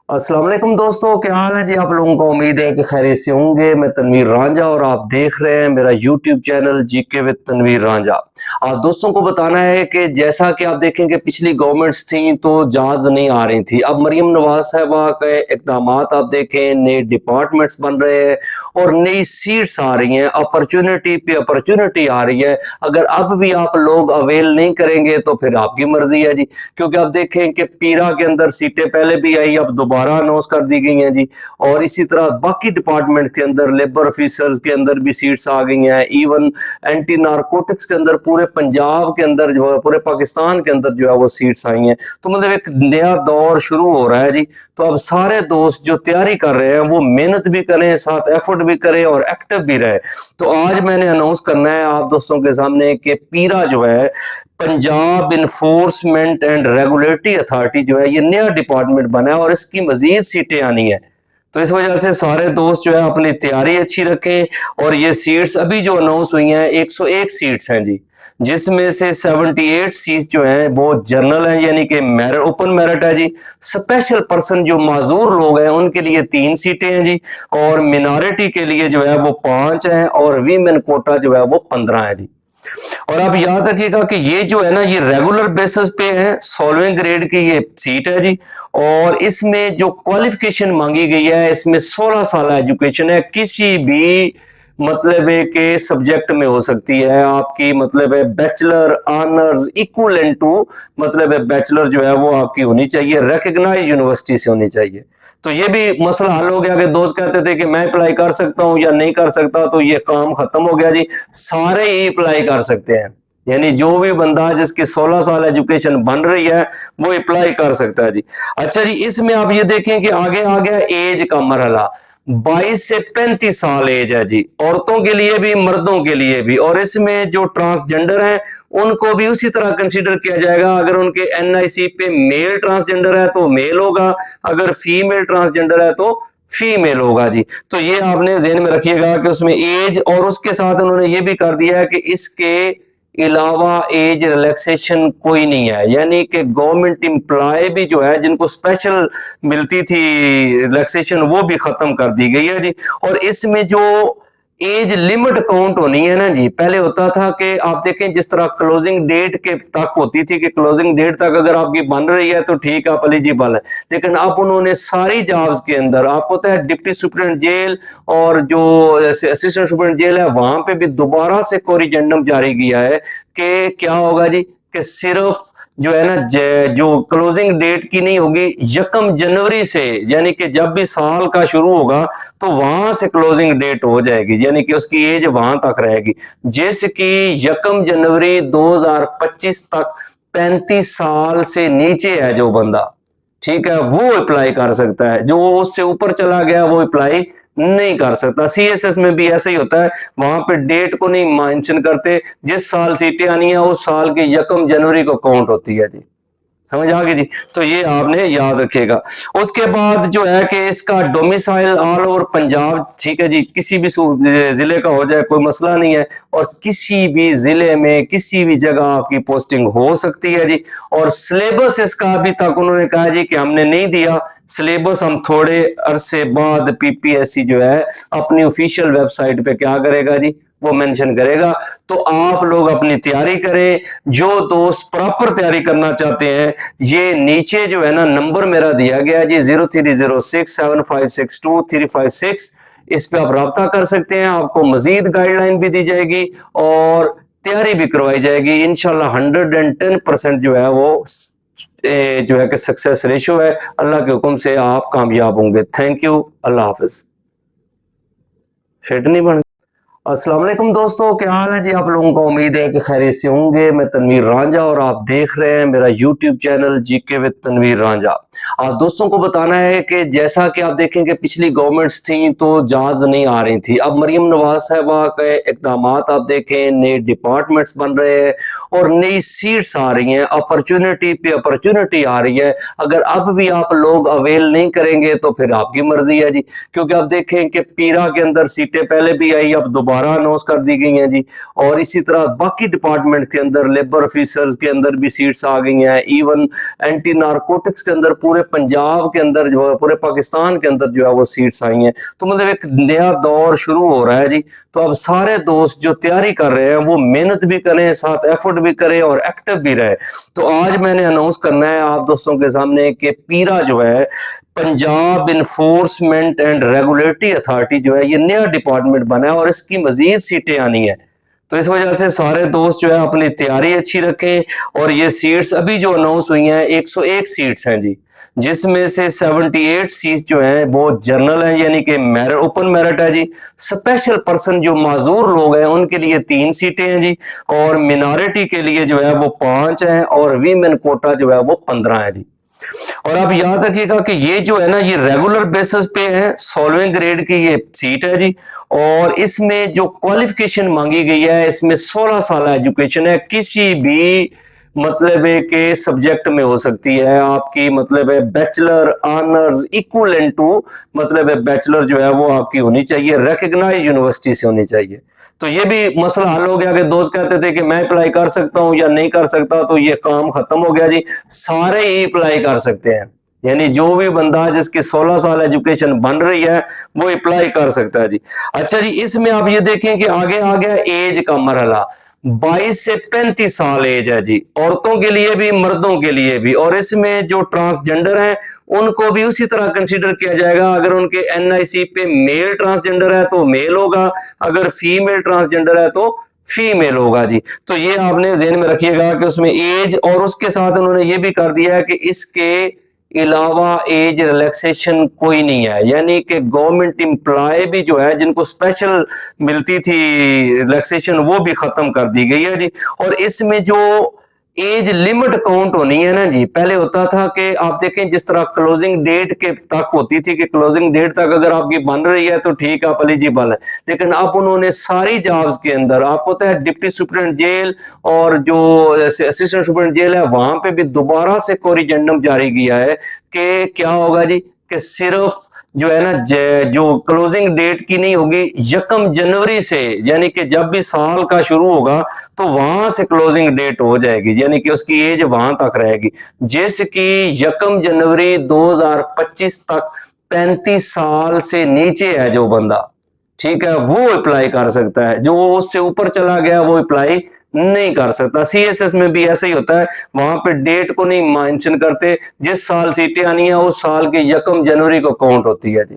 अस्सलाम वालेकुम दोस्तों, क्या हाल है जी। आप लोगों को उम्मीद है कि खैरियत से होंगे। मैं तनवीर रांझा और आप देख रहे हैं मेरा YouTube channel GK with Tanveer Ranjha. आप दोस्तों को बताना है कि जैसा कि आप देखें कि पिछली गवर्नमेंट्स थी तो जहाज नहीं आ रही थी। अब मरियम नवाज साहबा के इकदाम आप देखें, नए डिपार्टमेंट्स बन रहे हैं और नई सीट्स आ रही हैं, अपॉर्चुनिटी पे अपॉर्चुनिटी आ रही है। अगर अब भी आप लोग अवेल नहीं करेंगे तो फिर आपकी मर्जी है जी। क्योंकि आप देखें कि पीरा के अंदर सीटें पहले भी आई, अब दोबारा अनाउंस कर दी गई हैं जी। और इसी तरह बाकी डिपार्टमेंट के अंदर लेबर ऑफिसर्स के अंदर भी सीट्स आ गई हैं। इवन एंटी नारकोटिक्स के अंदर पूरे पंजाब के अंदर जो है, पूरे पाकिस्तान के अंदर जो है वो सीट्स आई हैं। तो मतलब एक नया दौर शुरू हो रहा है जी। तो अब सारे दोस्त जो तैयारी कर रहे हैं वो मेहनत भी करें, साथ एफर्ट भी करें और एक्टिव भी रहे। तो आज मैंने अनाउंस करना है आप दोस्तों के सामने कि पीरा जो है, Punjab enforcement and regulatory authority जो है, ये नया डिपार्टमेंट बना है और इसकी मजीद सीटें आनी है। तो इस वजह से सारे दोस्त जो है अपनी तैयारी अच्छी रखें। और ये सीट्स अभी जो अनाउंस हुई हैं 101 सीट्स हैं जी, जिसमें से 78 सीट जो हैं वो जनरल हैं, यानी कि मेरिट, ओपन मेरिट है जी। स्पेशल पर्सन जो माजूर लोग हैं उनके लिए 3 सीटें हैं जी। और मिनॉरिटी के लिए जो है वो 5 हैं और वीमेन कोटा जो है वो 15 है जी। और आप याद रखिएगा कि ये जो है ना, ये रेगुलर बेसिस पे है, 16वें ग्रेड की ये सीट है जी। और इसमें जो क्वालिफिकेशन मांगी गई है, इसमें 16 साल एजुकेशन है, किसी भी मतलब है कि सब्जेक्ट में हो सकती है आपकी, मतलब है बैचलर ऑनर्स इक्वलेंट टू, मतलब है बैचलर जो है वो आपकी होनी चाहिए, रिकग्नाइज यूनिवर्सिटी से होनी चाहिए। तो ये भी मसला हल हो गया कि दोस्त कहते थे कि मैं अप्लाई कर सकता हूं या नहीं कर सकता, तो ये काम खत्म हो गया जी। सारे ही अप्लाई कर सकते हैं, यानी जो भी बंदा जिसकी 16 साल एजुकेशन बन रही है वो अप्लाई कर सकता है जी। अच्छा जी, इसमें आप ये देखें कि आगे आ गया एज का मरहला। 22 से 35 साल एज है जी, औरतों के लिए भी मर्दों के लिए भी। और इसमें जो ट्रांसजेंडर हैं उनको भी उसी तरह कंसीडर किया जाएगा। अगर उनके एनआईसी पे मेल ट्रांसजेंडर है तो मेल होगा, अगर फीमेल ट्रांसजेंडर है तो फीमेल होगा जी। तो ये आपने ज़हन में रखिएगा कि उसमें एज, और उसके साथ उन्होंने ये भी कर दिया है कि इसके अलावा एज रिलैक्सेशन कोई नहीं है, यानी कि गवर्नमेंट एम्प्लॉय भी जो है जिनको स्पेशल मिलती थी रिलैक्सेशन वो भी खत्म कर दी गई है जी। और इसमें जो एज लिमिट काउंट होनी है ना जी, पहले होता था कि आप देखें जिस तरह क्लोजिंग डेट के तक होती थी कि क्लोजिंग डेट तक अगर आपकी बन रही है तो ठीक है, आप एलिजिबल है। लेकिन अब उन्होंने सारी जॉब्स के अंदर, आपको पता है डिप्टी सुप्रीडेंट जेल और जो असिस्टेंट सुप्रीडेंट जेल है वहां पे भी दोबारा से कोरिजेंडम जारी किया है कि क्या होगा जी, कि सिर्फ जो है ना जो क्लोजिंग डेट की नहीं होगी, 1 जनवरी से, यानी कि जब भी साल का शुरू होगा तो वहां से क्लोजिंग डेट हो जाएगी, यानी कि उसकी एज वहां तक रहेगी। जैसे कि 1 जनवरी 2025 तक 35 साल से नीचे है जो बंदा, ठीक है, वो अप्लाई कर सकता है। जो उससे ऊपर चला गया वो अप्लाई नहीं कर सकता। सीएसएस में भी ऐसा ही होता है, वहां पे डेट को नहीं मेंशन करते, जिस साल सीटें आनी है उस साल की 1 जनवरी को काउंट होती है जी। समझ आ गई जी। तो ये आपने याद रखिएगा। उसके बाद जो है कि इसका डोमिसाइल ऑल ओवर पंजाब, ठीक है जी, किसी भी जिले का हो जाए कोई मसला नहीं है। और किसी भी जिले में किसी भी जगह आपकी पोस्टिंग हो सकती है जी। और सिलेबस इसका अभी तक उन्होंने कहा जी कि हमने नहीं दिया सिलेबस, हम थोड़े अरसे बाद पीपीएससी जो है अपनी ऑफिशियल वेबसाइट पे क्या करेगा जी, वो मेंशन करेगा। तो आप लोग अपनी तैयारी करें। जो दोस्त प्रॉपर तैयारी करना चाहते हैं, ये नीचे जो है ना नंबर मेरा दिया गया है जी, 03067562 इस पे आप रब्ता कर सकते हैं। आपको मजीद गाइडलाइन भी दी जाएगी और तैयारी भी करवाई जाएगी इंशाल्लाह। 110% जो है वो जो है कि सक्सेस रेशियो है। अल्लाह के हुक्म से आप कामयाब होंगे। Thank you, Allah Hafiz. Fit नहीं बन। अस्सलाम वालेकुम दोस्तों, क्या हाल है जी। आप लोगों को उम्मीद है कि खैरियत से होंगे। मैं तनवीर रांझा और आप देख रहे हैं मेरा YouTube channel GK with Tanveer Ranjha. आप दोस्तों को बताना है कि जैसा कि आप देखें कि पिछली गवर्नमेंट्स थी तो जहाज नहीं आ रही थी। अब मरियम नवाज साहबा के इकदाम आप देखें, नए डिपार्टमेंट्स बन रहे हैं और नई सीट्स आ रही हैं, अपॉर्चुनिटी पे अपॉर्चुनिटी आ रही है। अगर अब भी आप लोग अवेल नहीं करेंगे तो फिर आपकी मर्जी है जी। क्योंकि आप देखें कि पीरा के अंदर सीटें पहले भी आई, अब दोबारा दोबारा अनाउंस कर दी गई हैं जी। और इसी तरह बाकी डिपार्टमेंट के अंदर लेबर ऑफिसर्स के अंदर भी सीट्स आ गई हैं, इवन एंटी नारकोटिक्स के अंदर पूरे पंजाब के अंदर जो है, पूरे पाकिस्तान के अंदर जो है वो सीट्स आई हैं। तो मतलब एक नया दौर शुरू हो रहा है जी। तो अब सारे दोस्त जो तैयारी कर रहे हैं वो मेहनत भी करें, साथ एफर्ट भी करें और एक्टिव भी रहे। तो आज मैंने अनाउंस करना है आप दोस्तों के सामने कि पीरा जो है, Punjab enforcement and regulatory authority जो है, ये नया डिपार्टमेंट बना है और इसकी मजीद सीटें आनी है। तो इस वजह से सारे दोस्त जो है अपनी तैयारी अच्छी रखें। और ये सीट्स अभी जो अनाउंस हुई हैं 101 सीट्स हैं जी, जिसमें से 78 सीट जो हैं वो जनरल हैं, यानी कि मेरिट, ओपन मेरिट है जी। स्पेशल पर्सन जो माजूर लोग हैं उनके लिए 3 सीटें हैं जी, और मिनॉरिटी के लिए जो है वो 5 हैं, और वीमेन कोटा जो है वो 15 है जी। और आप याद रखिएगा कि ये जो है ना, ये रेगुलर बेसिस पे है, 16वें ग्रेड की ये सीट है जी। और इसमें जो क्वालिफिकेशन मांगी गई है, इसमें 16 साल एजुकेशन है, किसी भी मतलब है कि सब्जेक्ट में हो सकती है आपकी, मतलब है बैचलर ऑनर्स इक्वलेंट टू, मतलब है बैचलर जो है वो आपकी होनी चाहिए, रिकग्नाइज यूनिवर्सिटी से होनी चाहिए। तो ये भी मसला हल हो गया कि दोस्त कहते थे कि मैं अप्लाई कर सकता हूं या नहीं कर सकता, तो ये काम खत्म हो गया जी, सारे ही अप्लाई कर सकते हैं। यानी जो भी बंदा जिसकी 16 साल एजुकेशन बन रही है वो अप्लाई कर सकता है जी। अच्छा जी, इसमें आप ये देखें कि आगे आ गया एज का मरहला, 22 से 35 साल एज है जी, औरतों के लिए भी मर्दों के लिए भी। और इसमें जो ट्रांसजेंडर हैं उनको भी उसी तरह कंसीडर किया जाएगा। अगर उनके एनआईसी पे मेल ट्रांसजेंडर है तो मेल होगा, अगर फीमेल ट्रांसजेंडर है तो फीमेल होगा जी। तो ये आपने ज़हन में रखिएगा कि उसमें एज, और उसके साथ उन्होंने ये भी कर दिया है कि इसके अलावा एज रिलैक्सेशन कोई नहीं है, यानी कि गवर्नमेंट एम्प्लॉय भी जो है जिनको स्पेशल मिलती थी रिलैक्सेशन वो भी खत्म कर दी गई है जी। और इसमें जो एज लिमिट काउंट होनी है ना जी, पहले होता था कि आप देखें जिस तरह क्लोजिंग डेट के तक होती थी कि क्लोजिंग डेट तक अगर आपकी बन रही है तो ठीक है, आप एलिजिबल है। लेकिन अब उन्होंने सारी जॉब्स के अंदर, आपको पता है डिप्टी सुप्रीडेंट जेल और जो असिस्टेंट सुप्रीडेंट जेल है वहां पे भी दोबारा से कोरिजेंडम जारी किया है कि क्या होगा जी, कि सिर्फ जो है ना जो क्लोजिंग डेट की नहीं होगी, 1 जनवरी से, यानी कि जब भी साल का शुरू होगा तो वहां से क्लोजिंग डेट हो जाएगी, यानी कि उसकी एज वहां तक रहेगी। जैसे कि 1 जनवरी 2025 तक 35 साल से नीचे है जो बंदा, ठीक है, वो अप्लाई कर सकता है। जो उससे ऊपर चला गया वो अप्लाई नहीं कर सकता। सीएसएस में भी ऐसा ही होता है, वहां पे डेट को नहीं मेंशन करते, जिस साल सीटें आनी है उस साल के 1 जनवरी को काउंट होती है जी।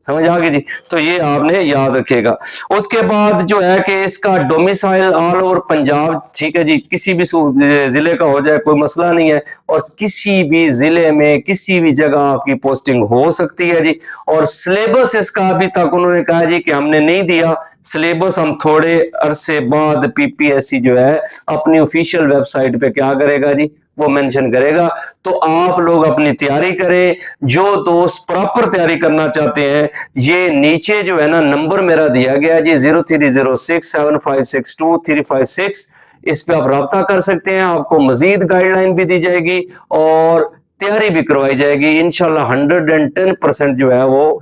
समझ आ गई जी। तो ये आपने याद रखिएगा। उसके बाद जो है कि इसका डोमिसाइल ऑल ओवर पंजाब, ठीक है जी, किसी भी जिले का हो जाए कोई मसला नहीं है, और किसी भी जिले में किसी भी जगह आपकी पोस्टिंग हो सकती है जी। और सिलेबस इसका अभी तक उन्होंने कहा जी कि हमने नहीं दिया सिलेबस, हम थोड़े अरसे बाद पीपीएससी जो है अपनी ऑफिशियल वेबसाइट पे क्या करेगा जी, वो मेंशन करेगा। तो आप लोग अपनी तैयारी करें। जो दोस्त प्रॉपर तैयारी करना चाहते हैं, ये नीचे जो है ना नंबर मेरा दिया गया जी 03067562 इस पे आप रब्ता कर सकते हैं। आपको मजीद गाइडलाइन भी दी जाएगी और तैयारी भी करवाई जाएगी। इंशाल्लाह 110% जो है वो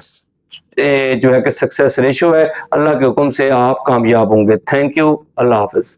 जो है कि सक्सेस रेशो है। अल्लाह के हुक्म से आप कामयाब होंगे। Thank you. Allah Hafiz.